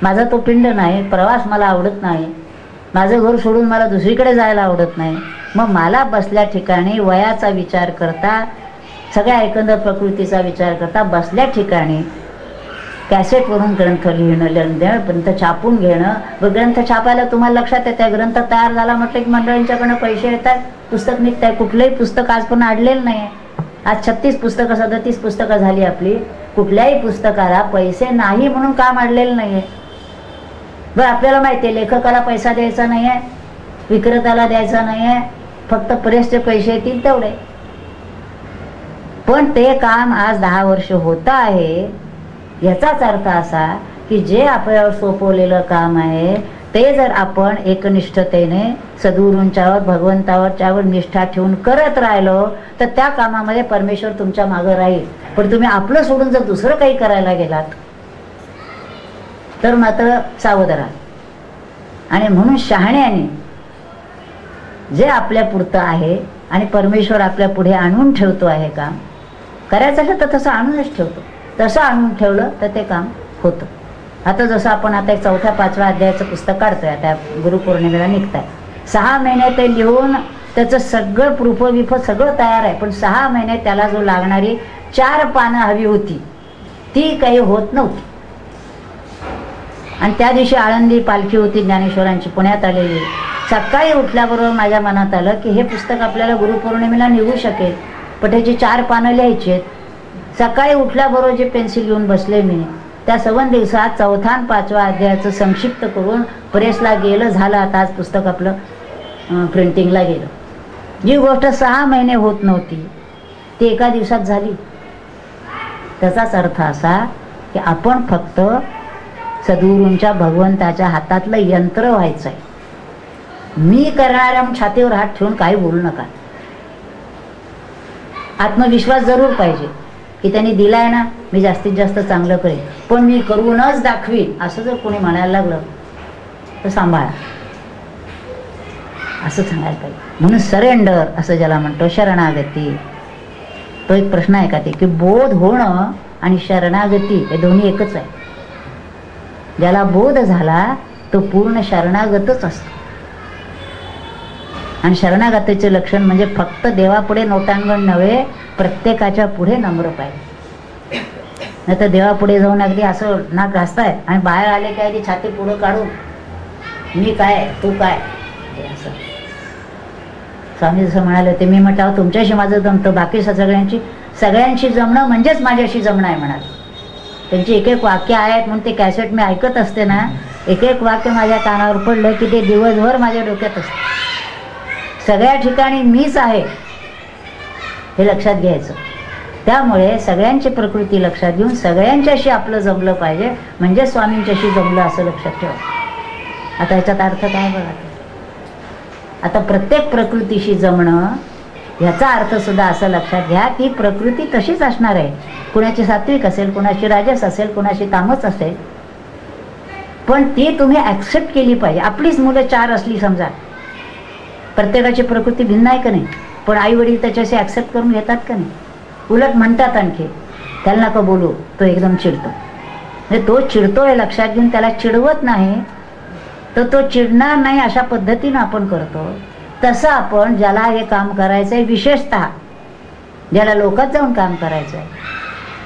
माझा तो पिंड नाही, प्रवास मला आवडत नाही, माझं घर सोडून मला दुसरीकडे जायला आवडत नाही. मग मला बसल्या ठिकाणी वयाचा विचार करता, सगळ्या एकंदर प्रकृतीचा विचार करता बसल्या ठिकाणी कॅसेटवरून ग्रंथ लिहिणं, ग्रंथ छापून घेणं. व ग्रंथ छापायला तुम्हाला लक्षात येत आहे, ग्रंथ तयार झाला म्हटलं की मंडळींच्याकडनं पैसे येतात, पुस्तक निघत आहे. कुठलंही पुस्तक आज पण अडलेलं नाही आहे. आज 36 पुस्तकं 37 पुस्तकं झाली आपली. कुठल्याही पुस्तकाला पैसे नाही म्हणून काम अडलेलं नाही आहे. बरं, आपल्याला माहिती आहे लेखकाला पैसा द्यायचा नाही आहे, विक्रेत्याला द्यायचा नाही आहे, फक्त प्रेसचे पैसे येतील तेवढे. पण ते काम आज 10 वर्ष होतं आहे. याचाच अर्थ असा की जे आपल्यावर सोपवलेलं काम आहे ते जर आपण एकनिष्ठतेने सद्गुरूंच्यावर भगवंतावरच्यावर निष्ठा ठेवून करत राहिलो तर त्या कामामध्ये परमेश्वर तुमच्या मागं राहील. पण तुम्ही आपलं सोडून जर दुसरं काही करायला गेलात तर मात्र सावध राहा. आणि म्हणून शहाण्याने जे आपल्या पुरतं आहे आणि परमेश्वर आपल्या पुढे आणून ठेवतो आहे काम करायचं असेल तर तसं आणूनच ठेवतो. तसं आणून ठेवलं तर ते काम होतं. आता जसं आपण आता 4-5व्या अध्यायाचं पुस्तक काढतोय, आता गुरुपौर्णिमेला निघत आहे. 6 महिने ते लिहून त्याचं सगळं प्रूफ सगळं तयार आहे. पण 6 महिने त्याला जो लागणारी 4 पानं हवी होती ती काही होत नव्हती. आणि त्या दिवशी आळंदी पालखी होती ज्ञानेश्वरांची, पुण्यात आलेली. सकाळी उठल्याबरोबर माझ्या मनात आलं की हे पुस्तक आपल्याला गुरुपौर्णिमेला निघू शकेल, पण त्याची 4 पानं लिहायची आहेत. सकाळी उठल्याबरोबर जे पेन्सिल घेऊन बसले मी, त्या 7 दिवसात 4था आणि 5व्या अध्यायाचं संक्षिप्त करून प्रेसला गेलं, झालं. आता आज पुस्तक आपलं प्रिंटिंगला गेलं. जी गोष्ट 6 महिने होत नव्हती ती एका दिवसात झाली. त्याचाच अर्थ असा की आपण फक्त सद्गुरूंच्या भगवंताच्या हातातलं यंत्र व्हायचं आहे. मी करणाऱ्या छातीवर हात ठेवून काही बोलू नका. आत्मविश्वास जरूर पाहिजे की त्यांनी दिलाय ना, मी जास्तीत जास्त चांगलं करेन, पण मी करूनच दाखवीन असं जर कोणी म्हणायला लागलं तर सांभाळा, असं सांगायला पाहिजे. म्हणून सरेंडर असं ज्याला म्हणतो, शरणागती. तो एक प्रश्न आहे का ते की बोध होणं आणि शरणागती हे दोन्ही एकच आहे. ज्याला बोध झाला तो पूर्ण शरणागतच असतो. आणि शरणागतीचे लक्षण म्हणजे फक्त देवापुढे नोटांगण नव्हे, प्रत्येकाच्या पुढे नम्र पाहिजे. नाही तर देवापुढे जाऊन अगदी असं नाक घासताय आणि बाहेर आले काय ती छाती पुढं काढून मी काय तू काय असं. स्वामी जसं म्हणाले होते, मी म्हटलं तुमच्याशी माझं जमतं, बाकी सगळ्यांशी जमणं म्हणजेच माझ्याशी जमणं आहे म्हणाल. त्यांची एक वाक्य आहेत म्हणून ते कॅसेट मी ऐकत असते ना, एक वाक्य माझ्या कानावर पडलं की ते दिवसभर माझ्या डोक्यात असतं. सगळ्या ठिकाणी मीच आहे हे लक्षात घ्यायचं. त्यामुळे सगळ्यांची प्रकृती लक्षात घेऊन सगळ्यांच्याशी आपलं जमलं पाहिजे, म्हणजे स्वामींच्याशी जमलं असं लक्षात ठेवा. आता याच्यात अर्थ काय बघा. आता प्रत्येक प्रकृतीशी जमणं ह्याचा अर्थ सुद्धा असं लक्षात घ्या की प्रकृती तशीच असणार आहे. कुणाची सात्विक असेल, कुणाची राजस असेल, कुणाची तामस असेल, पण ती तुम्ही ॲक्सेप्ट केली पाहिजे. आपलीच मुलं 4 असली समजा, प्रत्येकाची प्रकृती भिन्न आहे का नाही, पण आई वडील त्याच्याशी ॲक्सेप्ट करून घेतात का नाही. उलट म्हणतात आणखी त्याला नका बोलू, तो एकदम चिडतो. म्हणजे तो चिडतो हे लक्षात घेऊन त्याला चिडवत नाही तर तो चिडणार नाही अशा पद्धतीनं आपण करतो. तसं आपण ज्याला हे काम करायचं आहे, विशेषतः ज्याला लोकात जाऊन काम करायचं आहे,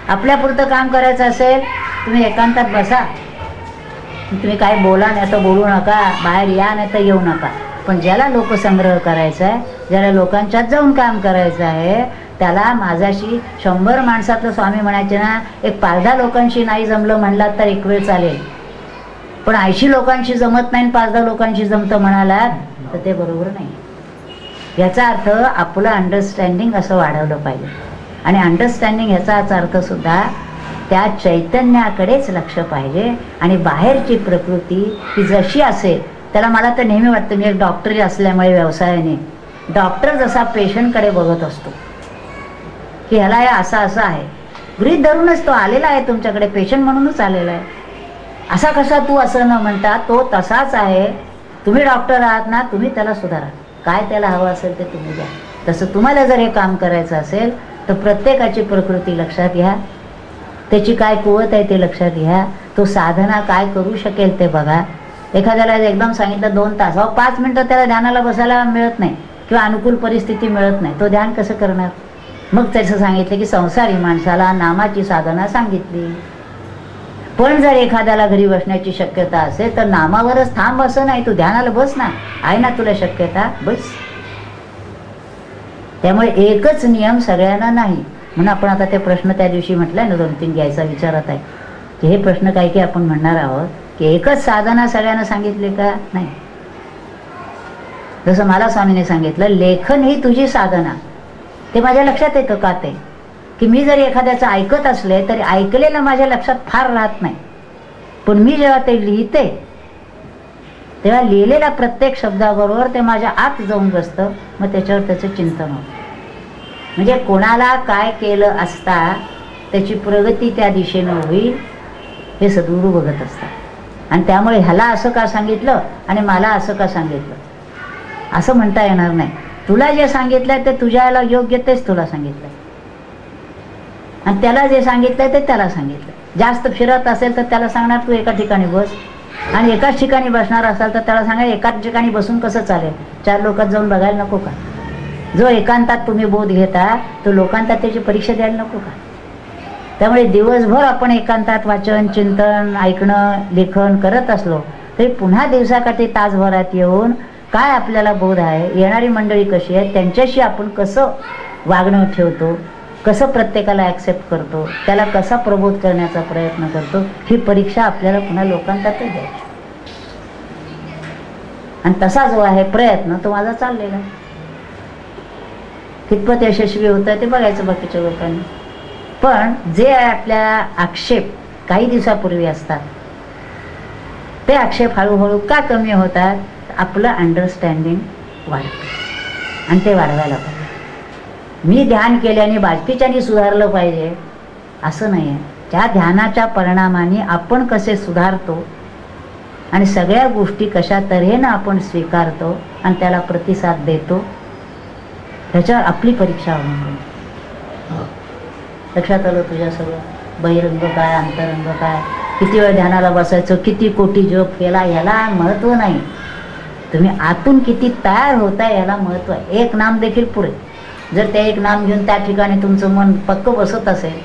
आपल्यापुरतं काम करायचं असेल, तुम्ही एकांतात बसा, तुम्ही काय बोला नाही तर बोलू नका, बाहेर या नाही तर येऊ नका. पण ज्याला लोकसंग्रह करायचा आहे, ज्याला लोकांच्यात जाऊन काम करायचं आहे, त्याला माझ्याशी 100 माणसातलं स्वामी म्हणायचे ना, एक 5-10 लोकांशी नाही जमलं म्हणलात तर एक वेळ चालेल, पण 80 लोकांशी जमत नाही 5-10 लोकांशी जमतं म्हणालात तर ते बरोबर नाही. याचा अर्थ आपलं अंडरस्टँडिंग असं वाढवलं पाहिजे. आणि अंडरस्टँडिंग ह्याचाच अर्थ सुद्धा त्या चैतन्याकडेच लक्ष पाहिजे. आणि बाहेरची प्रकृती ही जशी असेल, त्याला मला तर नेहमी वाटतं, मी एक डॉक्टरी असल्यामुळे व्यवसायाने, डॉक्टर जसा पेशंटकडे बघत असतो की ह्याला हे असं आहे, गृहीत धरूनच तो आलेला आहे तुमच्याकडे, पेशंट म्हणूनच आलेला आहे. असा कसा तू असं न म्हणता तो तसाच आहे. तुम्ही डॉक्टर आहात ना, तुम्ही त्याला सुधारा, काय त्याला हवं असेल ते तुम्ही द्या. तसं तुम्हाला जर हे काम करायचं असेल तर प्रत्येकाची प्रकृती लक्षात घ्या, त्याची काय कुवत आहे ते लक्षात घ्या, तो साधना काय करू शकेल ते बघा. एखाद्याला एकदम सांगितलं 2 तास, 5 मिनिटं त्याला ध्यानाला बसायला मिळत नाही किंवा अनुकूल परिस्थिती मिळत नाही, तो ध्यान कसं करणार. मग त्याचं सांगितलं की संसारी माणसाला नामाची साधना सांगितली. पण जर एखाद्याला घरी बसण्याची शक्यता असेल तर नामावरच थांब असं नाही, तू ध्यानाला बस ना, आहे ना तुला शक्यता, बस. त्यामुळे एकच नियम सगळ्यांना नाही. म्हणून आपण आता ते प्रश्न त्या दिवशी म्हटलंय ना 2-3 घ्यायचा विचारात आहे की हे प्रश्न काय की आपण म्हणणार आहोत की एकच साधना सगळ्यांना सांगितले का, नाही. जसं मला स्वामीने सांगितलं, लेखन ही तुझी साधना. ते माझ्या लक्षात येतं का ते की मी जर एखाद्याचं ऐकत असले तरी ऐकलेलं माझ्या लक्षात फार राहत नाही, पण मी जेव्हा ते लिहिते तेव्हा लिहिलेल्या प्रत्येक शब्दाबरोबर ते माझ्या आत जाऊन बसतं. मग त्याच्यावर त्याचं चिंतन होतं. म्हणजे कोणाला काय केलं असता त्याची प्रगती त्या दिशेनं होईल हे सद्गुरू बघत असतात. आणि त्यामुळे ह्याला असं का सांगितलं आणि मला असं का सांगितलं असं म्हणता येणार नाही. तुला जे सांगितलंय ते तुझ्या याला योग्य तेच तुला सांगितलंय, आणि त्याला जे सांगितलंय ते त्याला सांगितलं. जास्त फिरत असेल तर त्याला सांगणार तू एका ठिकाणी बस, आणि एकाच ठिकाणी बसणार असाल तर त्याला सांगा एकाच ठिकाणी बसून कसं चालेल, 4 लोकात जाऊन बघायला नको का. जो एकांतात तुम्ही बोध घेता तो लोकांतात त्याची परीक्षा द्यायला नको का. त्यामुळे दिवसभर आपण एकांतात वाचन चिंतन ऐकणं लेखन करत असलो तरी पुन्हा दिवसाकाठी तासभरात येऊन काय आपल्याला बोध आहे, येणारी मंडळी कशी आहे, त्यांच्याशी आपण कसं वागणं ठेवतो, कसं प्रत्येकाला ॲक्सेप्ट करतो, त्याला कसा प्रबोध करण्याचा प्रयत्न करतो, ही परीक्षा आपल्याला पुन्हा लोकांतातच द्यायची. आणि तसा जो आहे प्रयत्न तो माझा चाललेला आहे. कितपत यशस्वी होत आहे ते बघायचं बाकीच्या लोकांनी. पण जे आपल्या आक्षेप काही दिवसापूर्वी असतात ते आक्षेप हळूहळू का कमी होतात, आपलं अंडरस्टँडिंग वाढतं आणि ते वाढवायला पाहिजे. मी ध्यान केल्याने बाकीच्यानी सुधारलं पाहिजे असं नाही आहे. त्या ध्यानाच्या परिणामाने आपण कसे सुधारतो आणि सगळ्या गोष्टी कशा तऱ्हेनं आपण स्वीकारतो आणि त्याला प्रतिसाद देतो ह्याच्यावर आपली परीक्षा अवलंबून. लक्षात आलं तुझ्या सगळं, बहिरंग काय अंतरंग काय, किती वेळ ध्यानाला बसायचं, किती कोटी जप केला याला महत्त्व नाही, तुम्ही आतून किती तयार होता याला महत्त्व आहे. एक नाम देखील पुरे. जर ते एक नाम घेऊन त्या ठिकाणी तुमचं मन पक्क बसत असेल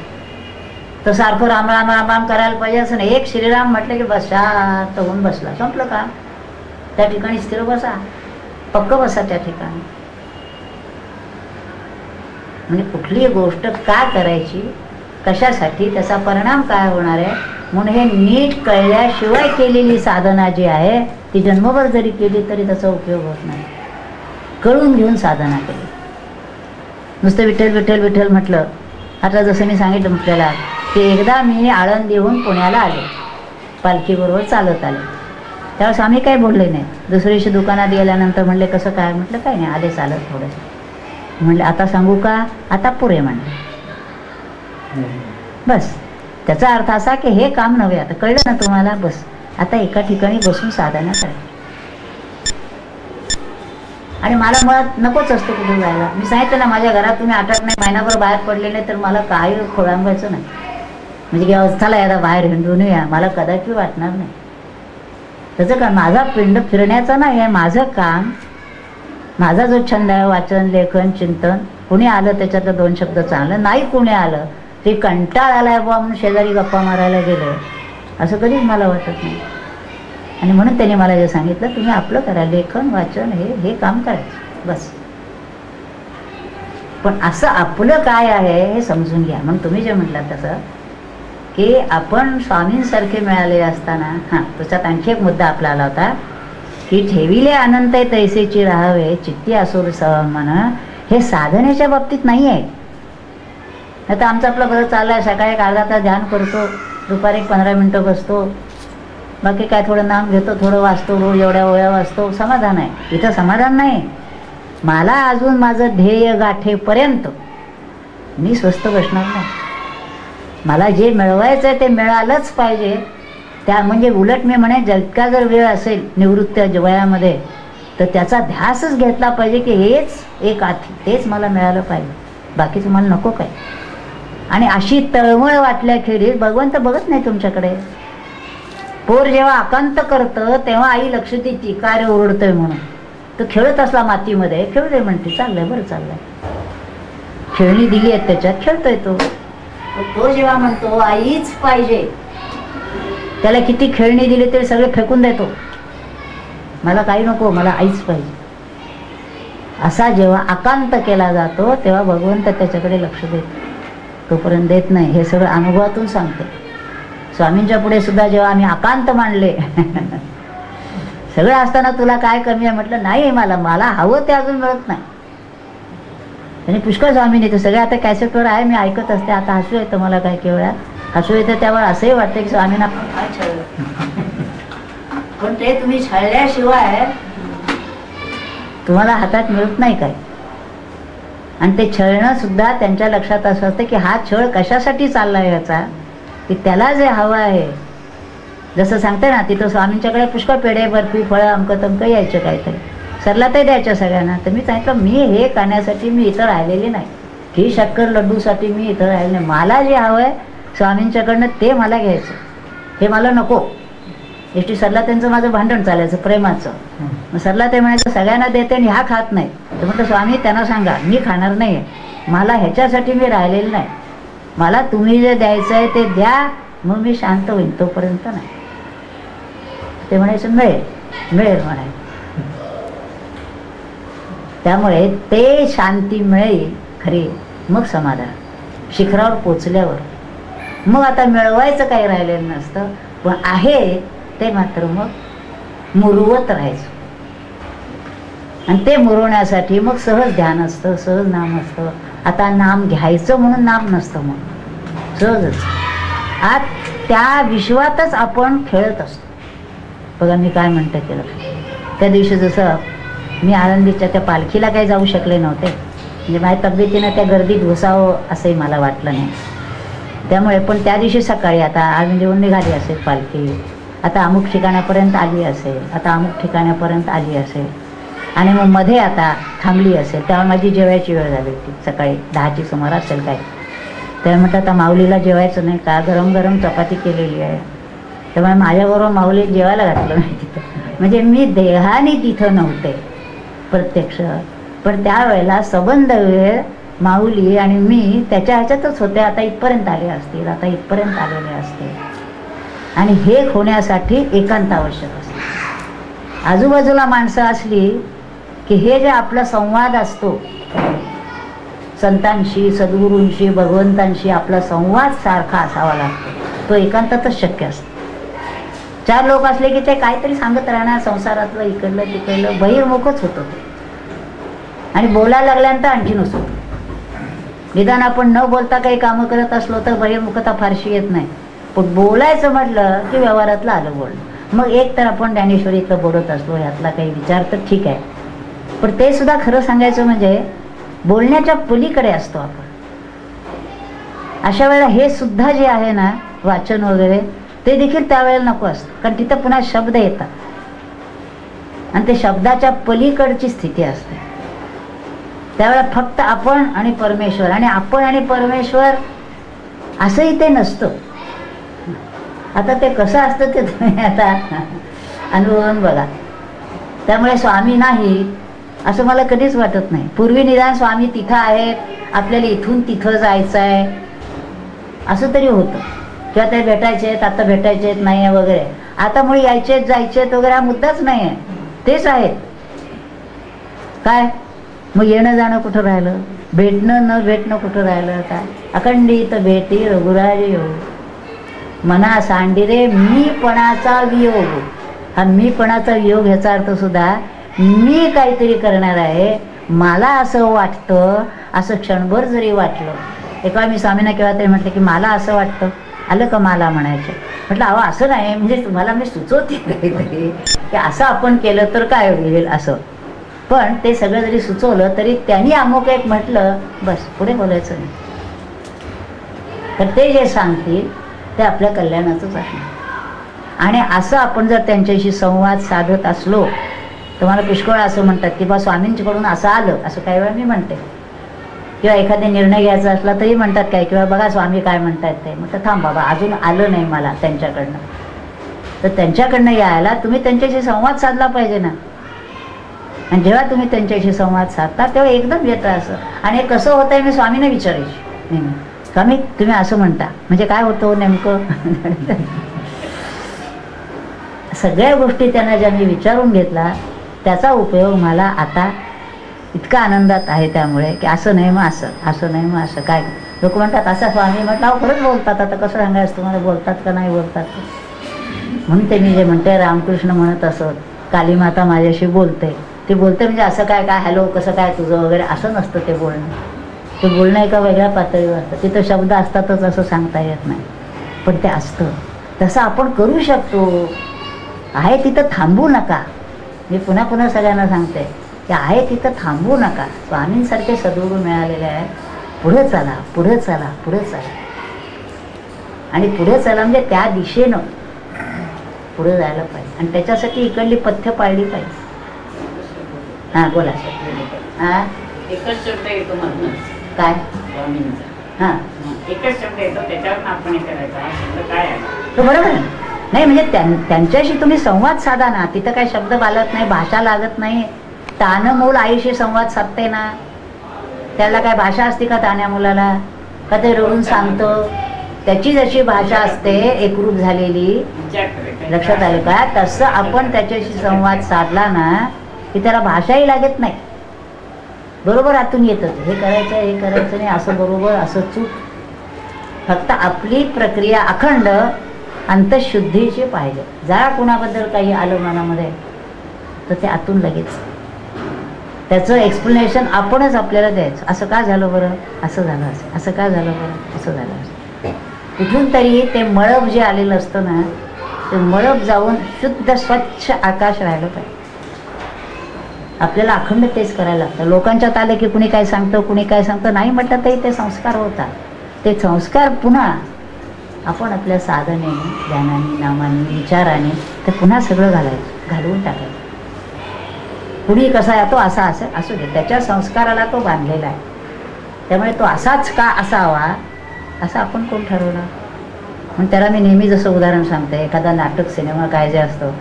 तर सारखं राम राम राम राम करायला पाहिजे असं नाही. एक श्रीराम म्हटलं की बस शांत होऊन बसला, संपलं का. त्या ठिकाणी स्थिर बसा, पक्क बसा त्या ठिकाणी. म्हणजे कुठली गोष्ट का करायची, कशासाठी, त्याचा परिणाम काय होणार आहे म्हणून हे नीट कळल्याशिवाय केलेली साधना जी आहे ती जन्मभर जरी केली तरी त्याचा उपयोग होत नाही. कळून घेऊन साधना केली. नुसतं विठ्ठल विठ्ठल विठ्ठल म्हटलं. आता जसं मी सांगितलं आपल्याला की एकदा मी आळंदीहून पुण्याला आले, पालखीबरोबर चालत आले. त्यावेळेस आम्ही काही बोलले नाही. दुसऱ्या दिवशी दुकानात गेल्यानंतर म्हणले कसं काय, म्हटलं काय नाही, आले चालत थोडं. म्हणले आता सांगू का, आता पुरे म्हणले. बस त्याचा अर्थ असा की हे काम नव्हे, आता कळलं ना तुम्हाला, बस आता एका ठिकाणी बसून साधना करायची. आणि मला मुळात नकोच असतं कुठे जायला. मी सांगितलं ना माझ्या घरात तुम्ही 8 नाही महिनाभर बाहेर पडले नाही तर मला काही खोळंबायचं नाही. म्हणजे की अवस्थाला याला बाहेर हिंडून या मला कदाचित वाटणार नाही. त्याचं कारण माझा पिंड फिरण्याचा नाही आहे, माझं काम, माझा जो छंद आहे वाचन लेखन चिंतन. कोणी आलं त्याच्यातलं 2 शब्द चांगलं, नाही कोणी आलं ते कंटाळ आलाय बुवा म्हणून शेजारी गप्पा मारायला गेले असं कधीच मला वाटत नाही. आणि म्हणून त्यांनी मला जे सांगितलं तुम्ही आपलं करा, लेखन वाचन हे काम करायचं बस. पण असं आपलं काय आहे हे समजून घ्या. मग तुम्ही जे म्हटलं तसं की आपण स्वामींसारखे मिळाले असताना, हां त्याच्यात आणखी एक मुद्दा आपला आला होता की ठेविले अनंत तैसेची राहावे चित्ती असुर मन, हे साधनेच्या बाबतीत नाही आहे. आता आमचं आपलं बरं चाललं आहे, सकाळी 1 अर्धा तास ध्यान करतो, दुपारी 15 मिनटं बसतो, बाकी काय थोडं नाम घेतो, थोडं वाचतो, रोज एवढ्या ओळ्या वाचतो, समाधान आहे. इथं समाधान नाही. मला अजून माझं ध्येय गाठेपर्यंत मी स्वस्थ बसणार नाही. मला जे मिळवायचं आहे ते मिळालंच पाहिजे. त्या म्हणजे उलट मी म्हणे जितका जर वेळ असेल निवृत्त वयामध्ये तर त्याचा ध्यासच घेतला पाहिजे की हेच एक आधी तेच मला मिळालं पाहिजे, बाकीचं मला नको काय. आणि अशी तळमळ वाटल्याखेरीज भगवंत बघत नाही तुमच्याकडे. पोर जेव्हा आकांत करतं तेव्हा आई लक्ष देते, काय रे ओरडतोय म्हणून. तो खेळत असला मातीमध्ये, खेळू दे म्हणते, चाललंय बरं चाललंय, खेळणी दिली आहेत त्याच्यात, खेळतोय तो. तो जेव्हा म्हणतो आईच पाहिजे, त्याला किती खेळणी दिली तरी सगळे फेकून देतो, मला काही नको, मला आईच पाहिजे. असा जेव्हा आकांत केला जातो तेव्हा भगवंत त्याच्याकडे लक्ष देतो, तोपर्यंत देत नाही. हे सगळं अनुभवातून सांगते. स्वामींच्या पुढे सुद्धा जेव्हा आम्ही आकांत मांडले सगळं असताना तुला काय कमी आहे म्हटलं, नाही मला मला हवं ते अजून मिळत नाही. आणि पुष्कळ स्वामींनी ते सगळे आता कॅसेटवर आहे, मी ऐकत असते. आता हसू येतं मला काही काही वेळा, हसू येतं त्यावेळेला असंही वाटतं की स्वामींना काय छळलं. पण ते तुम्ही छळल्याशिवाय तुम्हाला हातात मिळत नाही काय. आणि ते छळणं सुद्धा त्यांच्या लक्षात असं असतं की हा छळ कशासाठी चाललाय याचा, की त्याला जे हवं आहे. जसं सांगते ना, तिथं स्वामींच्याकडे पुष्कळ पेढे बर्फी फळं अमकं तमकं यायचं काहीतरी, सरला ते द्यायचं सगळ्यांना. तर मी सांगितलं मी हे खाण्यासाठी मी इथं राहिलेली नाही, ही शक्कर लड्डूसाठी मी इथं राहिले नाही. मला जे हवं आहे स्वामींच्याकडनं ते मला घ्यायचं, हे मला नको. एष्टी सरला त्यांचं माझं भांडण चालायचं प्रेमाचं. मग सरला ते म्हणायचं सगळ्यांना देते आणि हा खात नाही. तर म्हटलं स्वामी त्यांना सांगा मी खाणार नाही आहे, मला ह्याच्यासाठी मी राहिलेलं नाही, मला तुम्ही जे द्यायचं आहे ते द्या, मग मी शांत होईन, तोपर्यंत नाही. ते म्हणायचं मिळेल मिळेल म्हणाय. त्यामुळे ते शांती मिळेल खरी, मग समाधान. शिखरावर पोचल्यावर मग आता मिळवायचं काही राहिलेलं नसतं, पण आहे ते मात्र मग मुरवत राहायचं. आणि ते मुरवण्यासाठी मग सहज ध्यान असतं, सहज नाम असतं. आता नाम घ्यायचं म्हणून नाम नसतं, मग सहजच आत त्या विश्वातच आपण खेळत असतो. बघा मी काय म्हणते केलं. त्या दिवशी जसं मी आळंदीच्या त्या पालखीला काही जाऊ शकले नव्हते, म्हणजे माझ्या तब्येतीनं त्या गर्दीत घुसावं असंही मला वाटलं नाही. त्यामुळे पण त्या दिवशी सकाळी आता आळंदीहून निघाली असेल पालखी, आता अमुक ठिकाणापर्यंत आली असेल, आता अमुक ठिकाणापर्यंत आली असेल, आणि मग मध्ये आता थांबली असेल. तेव्हा माझी जेवायची वेळ झाली होती, सकाळी 10ची सुमार असेल काय. तेव्हा म्हटलं आता माऊलीला जेवायचं नाही का, गरम गरम चपाती केलेली आहे. त्यामुळे माझ्याबरोबर माऊली जेवायला घातलं नाही तिथं. म्हणजे मी देहाने तिथं नव्हते प्रत्यक्ष, पण त्यावेळेला संबंध वेळ माऊली आणि मी त्याच्या ह्याच्यातच होते. आता इथपर्यंत आले असतील, आता इथपर्यंत आलेले असतील. आणि हे होण्यासाठी एकांत आवश्यक असते. आजूबाजूला माणसं असली की हे जे आपला संवाद असतो संतांशी, सद्गुरूंशी, भगवंतांशी, आपला संवाद सारखा असावा लागतो. तो एकांतातच शक्य असतो. 4 लोक असले की ते काहीतरी सांगत राहणार संसारातलं, इकडलं तिकडलं, बहिर्मुखच होतं ते. आणि बोलायला लागल्यानंतर आणखीनच होतं. निदान आपण न बोलता काही कामं करत असलो तर बहिर्मुखता फारशी येत नाही, पण बोलायचं म्हटलं की व्यवहारातलं आलं बोलणं. मग एक तर आपण ज्ञानेश्वरीतलं बोलत असलो, ह्यातला काही विचार तर ठीक आहे, पण ते सुद्धा खरं सांगायचं म्हणजे बोलण्याच्या पलीकडे असतो आपण. अशा वेळेला हे सुद्धा जे आहे ना वाचन वगैरे, ते देखील त्यावेळेला नको असतं, कारण तिथं पुन्हा शब्द येतात आणि ते शब्दाच्या पलीकडची स्थिती असते. त्यावेळेला फक्त आपण आणि परमेश्वर, आणि आपण आणि परमेश्वर असंही ते नसतं. आता ते कसं असतं ते तुम्ही आता अनुभवून बघा. त्यामुळे स्वामी नाही असं मला कधीच वाटत नाही. पूर्वी निदान स्वामी तिथं आहेत, आपल्याला इथून तिथं जायचं आहे असं तरी होतं, किंवा ते भेटायचे आहेत, आता भेटायचे आहेत नाही आहे वगैरे. आता मुळे यायचे जायचे आहेत वगैरे हा मुद्दाच नाही आहे, तेच आहेत. काय मग येणं जाणं कुठं राहिलं, भेटणं न भेटणं कुठं राहिलं. काय अखंडित भेटी रघुराज योग, मना सांडिरे मीपणाचा वियोग. हा मीपणाचा वियोग ह्याचा अर्थ सुद्धा मी काहीतरी करणार आहे, मला असं वाटतं, असं क्षणभर जरी वाटलं. एका मी स्वामींना केव्हा तरी म्हटलं की मला असं वाटतं, आलं का मला म्हणायचं. म्हटलं अहो असं नाही, म्हणजे तुम्हाला मी सुचवते काहीतरी की असं आपण केलं तर काय होईल असं. पण ते सगळं जरी सुचवलं तरी त्यांनी अमुक एक म्हटलं, बस पुढे बोलायचं नाही. तर ते जे सांगतील ते आपल्या कल्याणाचंच आहे. आणि असं आपण जर त्यांच्याशी संवाद साधत असलो तर मला पुष्कळ असं म्हणतात की बा स्वामींच्याकडून असं आलं, असं काही वेळा मी म्हणते. किंवा एखादा निर्णय घ्यायचा असला तरी म्हणतात काय, किंवा बघा स्वामी काय म्हणतात ते. म्हटलं थांब बाबा, अजून आलं नाही मला त्यांच्याकडनं. तर त्यांच्याकडनं यायला तुम्ही त्यांच्याशी संवाद साधला पाहिजे ना. आणि जेव्हा तुम्ही त्यांच्याशी संवाद साधता तेव्हा एकदम येतं असं. आणि हे कसं होतंय मी स्वामींना विचारायची नेहमी, स्वामी तुम्ही असं म्हणता म्हणजे काय होतं नेमकं. सगळ्या गोष्टी त्यांना ज्या मी विचारून घेतला त्याचा उपयोग मला आता इतका आनंदात आहे. त्यामुळे की असं नाही मग असं, असं नाही मग असं. काय लोक म्हणतात असं स्वामी, म्हटलं अहो खरंच बोलतात. आता कसं सांगायचं तुम्हाला, बोलतात का नाही बोलतात. म्हणून ते मी जे म्हणते रामकृष्ण म्हणत असत कालीमाता माझ्याशी बोलते, ते बोलते म्हणजे असं काय काय हॅलो कसं काय तुझं वगैरे असं नसतं ते बोलणं. ते बोलणं एका वेगळ्या पातळीवर असतं. तिथं शब्द असतातच असं सांगता येत नाही, पण ते असतं. तसं आपण करू शकतो. आहे तिथं थांबू नका. मी पुन्हा पुन्हा सगळ्यांना सांगते की आहे तिथं थांबू नका. स्वामींसारखे सद्गुरू मिळालेले आहे. पुढे चला, पुढे चला, पुढे चला. आणि पुढे चला म्हणजे त्या दिशेनं पुढे जायला पाहिजे. आणि त्याच्यासाठी इकडली पथ्य पाळली पाहिजे. हां बोला. हां एकच शब्द येतो म्हणून काय स्वामींचा. हां एकच शब्द येतो त्याच्यावर आपण हे करायचं. हा शब्द काय आहे तो बरोबर आहे. नाही म्हणजे त्यांच्याशी तुम्ही संवाद साधा ना. तिथं काही शब्द बालत नाही, भाषा लागत नाही. तानं मूल आईशी संवाद साधते ना. त्याला काय भाषा असते का तान्या मुलाला, का ते रडून सांगतो. त्याची जशी भाषा असते एकरूप झालेली, लक्षात आलं का. तसं आपण त्याच्याशी संवाद साधला ना की त्याला भाषाही लागत नाही. बरोबर आतून येतं हे करायचं हे करायचं नाही, असं बरोबर असं चूक. फक्त आपली प्रक्रिया अखंड अंतःशुद्धीची पाहिजे. जरा कुणाबद्दल काही आलं मनामध्ये तर ते आतून लगेच त्याचं एक्सप्लेनेशन आपणच आपल्याला द्यायचं. असं का झालं बरं, असं झालं असं, असं का झालं बरं, असं झालं असं. कुठून तरी ते मळब जे आलेलं असतं ना ते मळब जाऊन शुद्ध स्वच्छ आकाश राहिलं पाहिजे. आपल्याला अखंड तेच करायला लागतं. लोकांच्यात आले की कुणी काय सांगतं कुणी काय सांगतं नाही म्हटलं तरी ते संस्कार होतात. ते संस्कार पुन्हा आपण आपल्या साधने ध्यानाने नामाने विचाराने ते पुन्हा सगळं घालवून टाकायचं. कुणी कसा येतो असा असेल असू दे, त्याच्या संस्काराला तो बांधलेला आहे. त्यामुळे तो असाच का असावा असं आपण कोण ठरवलं. म्हणून त्याला मी नेहमी जसं उदाहरण सांगते, एखादा नाटक सिनेमा काय जे असतं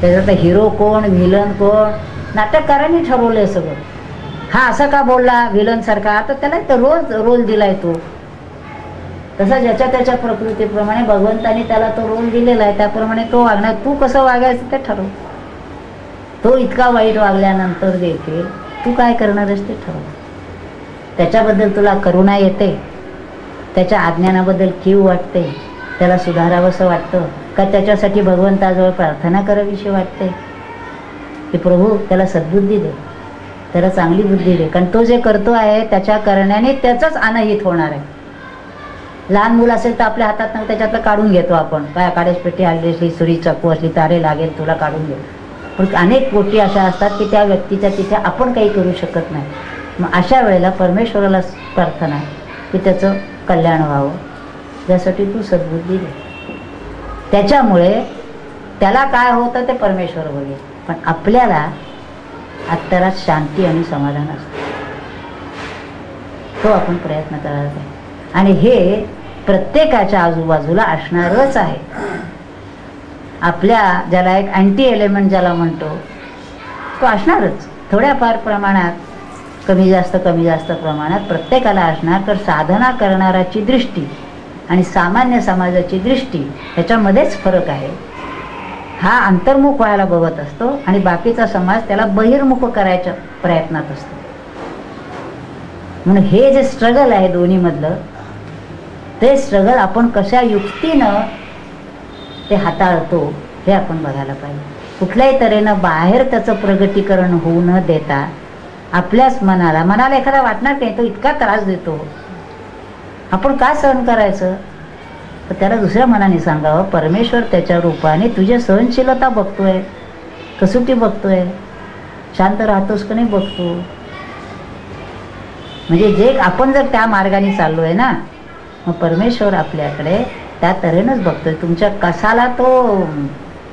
त्याच्यात हिरो कोण व्हिलन कोण नाटककारांनी ठरवलंय सगळं. हा असं का बोलला व्हिलन सारखा, तर त्याला तर रोल दिलाय तो. तसा ज्याच्या त्याच्या प्रकृतीप्रमाणे भगवंतानी त्याला तो रोल दिलेला आहे, त्याप्रमाणे तो वागणार. तू कसं वागायचं ते ठरव. तो इतका वाईट वागल्यानंतर देखील तू काय करणार आहेस ते ठरव. त्याच्याबद्दल तुला करुणा येते, त्याच्या अज्ञानाबद्दल कीव वाटते, त्याला सुधारावंसं वाटतं का त्याच्यासाठी भगवंताजवळ प्रार्थना करावीशी वाटते की प्रभू त्याला सद्बुद्धी दे, त्याला चांगली बुद्धी दे. कारण तो जे करतो आहे त्याच्या करण्याने त्याचंच अनहित होणार आहे. लहान मुलं असेल तर आपल्या हातात ना त्याच्यातलं काढून घेतो आपण, काय काडेच पेटी आणली असली, सुरी चाकू असली, तारे लागेल तुला काढून घे. पण अनेक गोष्टी अशा असतात की त्या व्यक्तीच्या तिथे आपण काही करू शकत नाही. मग अशा वेळेला परमेश्वराला प्रार्थना की त्याचं कल्याण व्हावं, त्यासाठी तू सद्बुद्धी दे. त्याच्यामुळे त्याला काय होतं ते परमेश्वर बघेल, पण आपल्याला आत्ताच शांती आणि समाधान असतं. तो आपण प्रयत्न करायला पाहिजे. आणि हे प्रत्येकाच्या आजूबाजूला असणारच आहे. आपल्या ज्याला एक अँटी एलिमेंट ज्याला म्हणतो तो असणारच. थोड्याफार प्रमाणात कमी जास्त प्रमाणात प्रत्येकाला असणार. तर साधना करणाराची दृष्टी आणि सामान्य समाजाची दृष्टी ह्याच्यामध्येच फरक आहे. हा अंतर्मुख व्हायला बघत असतो आणि बाकीचा समाज त्याला बहिर्मुख करायच्या प्रयत्नात असतो. म्हणून हे जे स्ट्रगल आहे दोन्हीमधलं, ते स्ट्रगल आपण कशा युक्तीनं ते हाताळतो हे आपण बघायला पाहिजे. कुठल्याही तऱ्हेनं बाहेर त्याचं प्रगतीकरण होऊ न देता आपल्याच मनाला एखादा वाटणार नाही तो इतका त्रास देतो, आपण का सहन करायचं. तर त्याला दुसऱ्या मनाने सांगावं परमेश्वर त्याच्या रूपाने तुझी सहनशीलता बघतोय, कसोटी बघतोय, शांत राहतोस का नाही बघतो. म्हणजे जे आपण जर त्या मार्गाने चाललोय ना, मग परमेश्वर आपल्याकडे त्या तऱ्हेनंच बघतोय. तुमच्या कसाला तो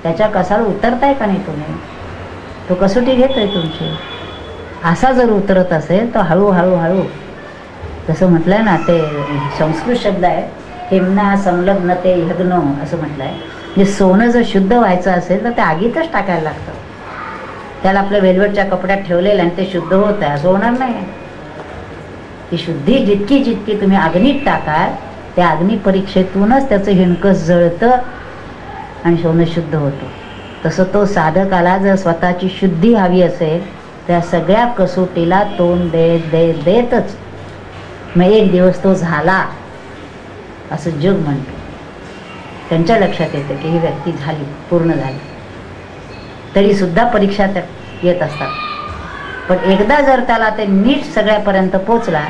त्याच्या कसाला उतरताय का नाही तुम्ही, तो कसोटी घेतोय तुमची. असा जर उतरत असेल तर हळूहळू जसं म्हटलंय ना, ते संस्कृत शब्द आहे हिमना संलग्न ते यज्ञ असं म्हटलंय. म्हणजे सोनं जर शुद्ध व्हायचं असेल तर ते आगीतच टाकायला लागतं. त्याला आपल्या वेलवेटच्या कपड्यात ठेवलेलं आणि ते शुद्ध होत आहे असं होणार नाही. ती शुद्धी जितकी जितकी तुम्ही अग्नीत टाकाल त्या अग्निपरीक्षेतूनच त्याचं हिणकस जळतं आणि सोनं शुद्ध होतं. तसं तो साधकाला जर स्वतःची शुद्धी हवी असेल त्या सगळ्या कसोटीला तोंड देतच मग एक दिवस तो झाला असं जग म्हणतो. त्यांच्या लक्षात येतं की ही व्यक्ती झाली, पूर्ण झाली. तरी सुद्धा परीक्षा येत असतात. पण एकदा जर त्याला ते नीट सगळ्यापर्यंत पोचला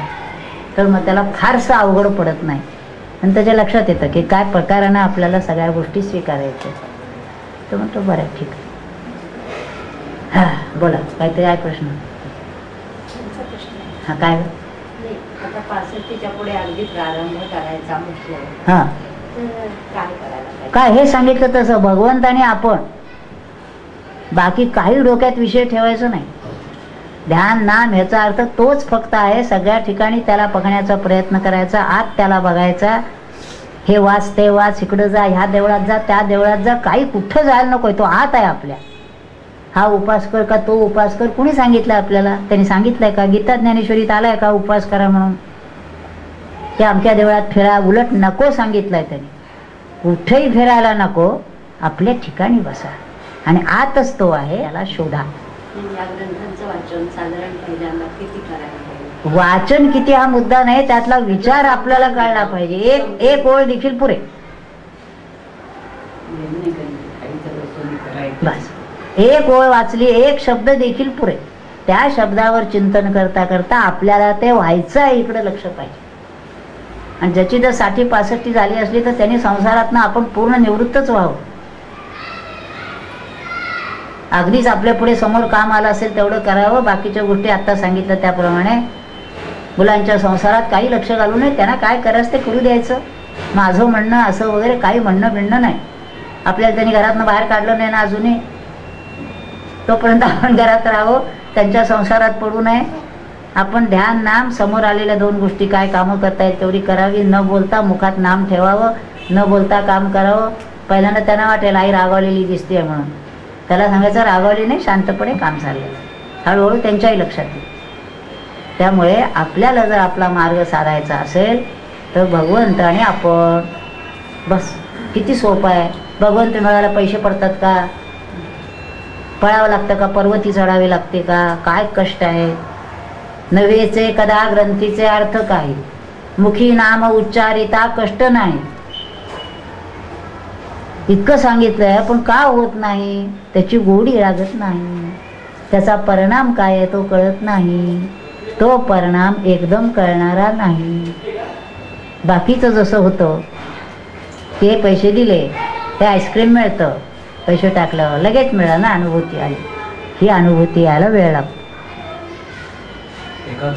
तर मग त्याला फारसं अवघड पडत नाही. आणि त्याच्या लक्षात येतं की काय प्रकारानं आपल्याला सगळ्या गोष्टी स्वीकारायच्या. तर म्हणतो बरं ठीक आहे. हां बोला काहीतरी आहे प्रश्न. हां काय आता 65च्या पुढे अगदी प्रारंभ करायचा म्हटलं हां काय करायला पाहिजे? काय हे सांगितलं तसं भगवंताने आपण बाकी काही डोक्यात विषय ठेवायचा नाही. ध्यान नाम ह्याचा अर्थ तोच फक्त आहे. सगळ्या ठिकाणी त्याला बघण्याचा प्रयत्न करायचा, आत त्याला बघायचा. हे वाच ते वाच, इकडं जा, ह्या देवळात जा, त्या देवळात जा, काही कुठं जायला नकोय. तो आत आहे आपल्या. हा उपास कर का तो उपास कर कुणी सांगितलं आपल्याला? त्यांनी सांगितलंय का? गीता ज्ञानेश्वरीत आलाय का उपास करा म्हणून? ते अमक्या देवळात फिरा उलट नको सांगितलंय त्यांनी. कुठेही फिरायला नको, आपल्या ठिकाणी बसा आणि आतच तो आहे याला शोधा. या ग्रंथांचं वाचन साधारण पहिल्यांदा किती करायला पाहिजे? वाचन किती हा मुद्दा नाही, त्यातला विचार आपल्याला कळला पाहिजे. एक ओळ देखील पुरे. बस एक ओळ वाचली, एक शब्द देखील पुरे. त्या शब्दावर चिंतन करता करता आपल्याला ते व्हायचं आहे इकडे लक्ष पाहिजे. आणि ज्याची जर 60-65 झाली असली तर त्यांनी संसारातनं आपण पूर्ण निवृत्तच व्हावं. अगदीच आपल्या पुढे समोर काम आलं असेल तेवढं करावं. बाकीच्या गोष्टी आता सांगितलं त्याप्रमाणे मुलांच्या संसारात काही लक्ष घालू नये. त्यांना काय करायचं ते करू द्यायचं. माझं म्हणणं असं वगैरे काही म्हणणं बिणणं नाही. आपल्याला त्यांनी घरातनं बाहेर काढलं नाही ना अजूनही, तोपर्यंत आपण घरात राहावं. त्यांच्या संसारात पडू नये. आपण ध्यान नाम समोर आलेल्या 2 गोष्टी काय कामं करता येईल तेवढी करावी. न बोलता मुखात नाम ठेवावं, न बोलता काम करावं. पहिल्यांदा त्यांना वाटेल आई रागावलेली दिसते म्हणून. त्याला सांगायचं रागावली नाही, शांतपणे काम चाललं. हळूहळू त्यांच्याही लक्षात येईल. त्यामुळे आपल्याला जर आपला मार्ग साधायचा असेल तर भगवंत आणि आपण बस. किती सोपं आहे. भगवंत मिळायला पैसे पडतात का? पळावं लागतं का? पर्वती चढावी लागते का? काय कष्ट आहे. नवेचे कदा ग्रंथीचे अर्थ काही, मुखी नाम उच्चारिता कष्ट नाही. इतकं सांगितलंय पण का होत नाही? त्याची गोडी लागत नाही. त्याचा परिणाम काय आहे तो कळत नाही. तो परिणाम एकदम कळणारा नाही. बाकीचं जसं होतं ते पैसे दिले, ते आईस्क्रीम मिळतं, पैसे टाकल्यावर लगेच मिळालं ना, अनुभूती आली. ही अनुभूती यायला वेळ लागतो.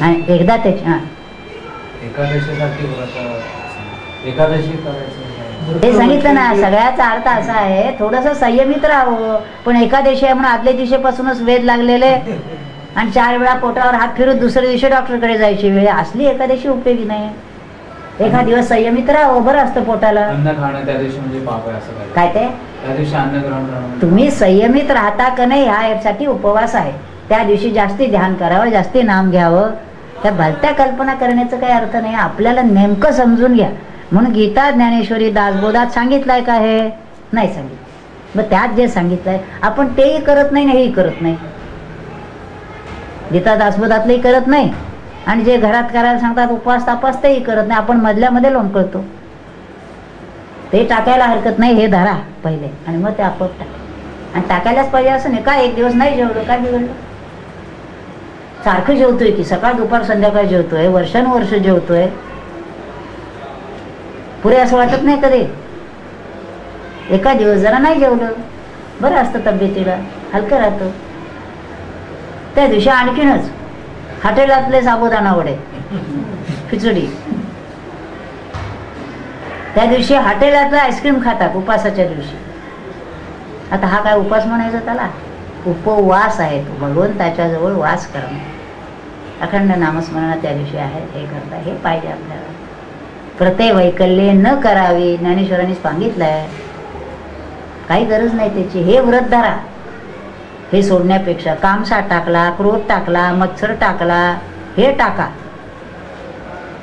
आणि एकदा त्याची हे सांगितलं ना, सगळ्याचा अर्थ असा आहे थोडंसं संयमित राहावं. पण एकादशी आहे म्हणून आदल्या दिवशीपासूनच वेध लागलेले आणि 4 वेळा पोटावर हात फिरून दुसऱ्या दिवशी डॉक्टरकडे जायची वेळ असली एकादशी उपयोगी नाही. एका दिवस संयमित राहावं, बरं असतं पोटाला. अन्न खाणं त्या दिवशी म्हणजे पाप आहे असं काय ते? त्या दिवशी अन्न ग्रहण करणं. तुम्ही संयमित राहता का नाही ह्यासाठी उपवास आहे. त्या दिवशी जास्ती ध्यान करावं, जास्ती नाम घ्यावं. त्या भलत्या कल्पना करण्याचं काही अर्थ नाही. आपल्याला नेमकं समजून घ्या. म्हणून गीता ज्ञानेश्वरी दासबोधात सांगितलंय का? हे नाही सांगितलं. मग त्यात जे सांगितलंय आपण तेही करत नाही, हेही करत नाही. गीता दासबोधातलंही करत नाही आणि जे घरात करायला सांगतात उपवास तापास तेही करत नाही. आपण मधल्यामध्ये लोंबकळतो. ते टाकायला हरकत नाही, हे धरा पहिले आणि मग ते आपोआप टाका. आणि टाकायलाच पाहिजे असं नाही. काय एक दिवस नाही जेवलं काय बिघडलं? सारखं जेवतोय की, सकाळ दुपार संध्याकाळ जेवतोय, वर्षानुवर्ष जेवतोय. पुरे असं वाटत नाही कधी? एका दिवस जरा नाही जेवलं बरं असतं, तब्येतीला हलकं राहतं. त्या दिवशी आणखीनच हॉटेलातले साबुदाणा वडे, खिचडी. त्या दिवशी हॉटेलातलं आईस्क्रीम खातात उपासाच्या दिवशी. आता हा काय उपास म्हणायचा त्याला? उपवास आहे तो. भगवंताच्या जवळ वास करणं. अखंड नामस्मरण त्या दिवशी आहे. हे करता हे पाहिजे आपल्याला. प्रत्यय वैकल्ये न करावी ज्ञानेश्वरांनी सांगितलंय. काही गरज नाही त्याची. हे व्रत धरा. हे सोडण्यापेक्षा कामसा टाकला, क्रोध टाकला, मत्सर टाकला, हे टाका.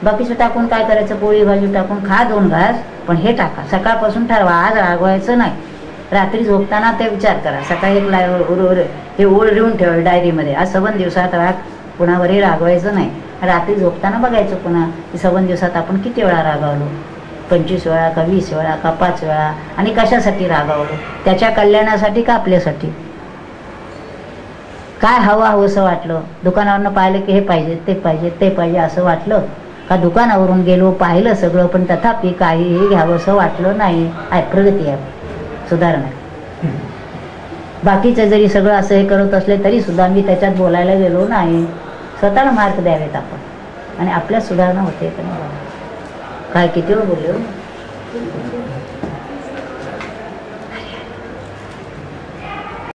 बाकीचं टाकून काय करायचं, पोळी भाजी टाकून खा 2 घास, पण हे टाका. सकाळपासून ठरवा आज रागवायचं नाही. रात्री झोपताना ते विचार करा. सकाळी एक हे ओळ लिहून ठेवा डायरीमध्ये, आज 7 दिवसात राग कुणावरही रागवायचं नाही. रात्री झोपताना बघायचं पुन्हा की 7 दिवसात आपण किती वेळा रागावलो, 25 वेळा का 20 वेळा का 5 वेळा, आणि कशासाठी रागावलो, त्याच्या कल्याणासाठी का आपल्यासाठी. काय हवंसं वाटलं, दुकानावरनं पाहिलं की हे पाहिजे ते पाहिजे ते पाहिजे असं वाटलं का, दुकानावरून गेलो पाहिलं सगळं पण तथापि काहीही घ्यावंसं वाटलं नाही. प्रगती आहे, सुधारणा. बाकीचं जरी सगळं असं हे करत असले तरी सुद्धा मी त्याच्यात बोलायला गेलो नाही. स्वतःला मार्क द्यावेत आपण आणि आपल्यात सुधारणा होते का नाही. काय किती वेळ बोलले हो.